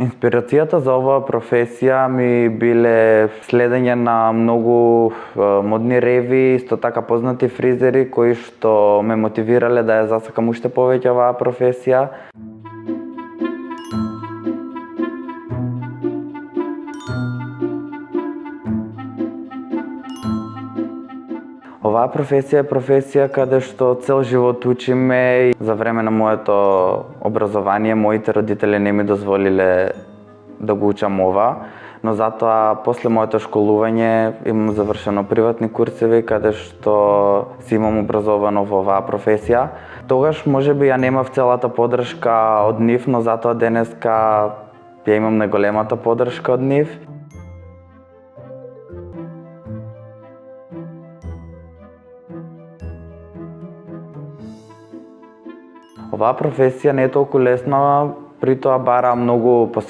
Инспирацијата за оваа професија ми биле следење на многу модни реви, исто така познати фризери кои што ме мотивирале да ја засакам уште повеќе оваа професија. Оваа професија е професија каде што цел живот учиме и за време на моето образование моите родители не ми дозволиле да го учам ова, но затоа после моето школување имам завршено приватни курсеви каде што си имам образовано во оваа професија. Тогаш можеби ја немав целата поддршка од нив, но затоа денеска ја имам најголемата поддршка од нив. Оваа професија не е толку лесна, при тоа бара многу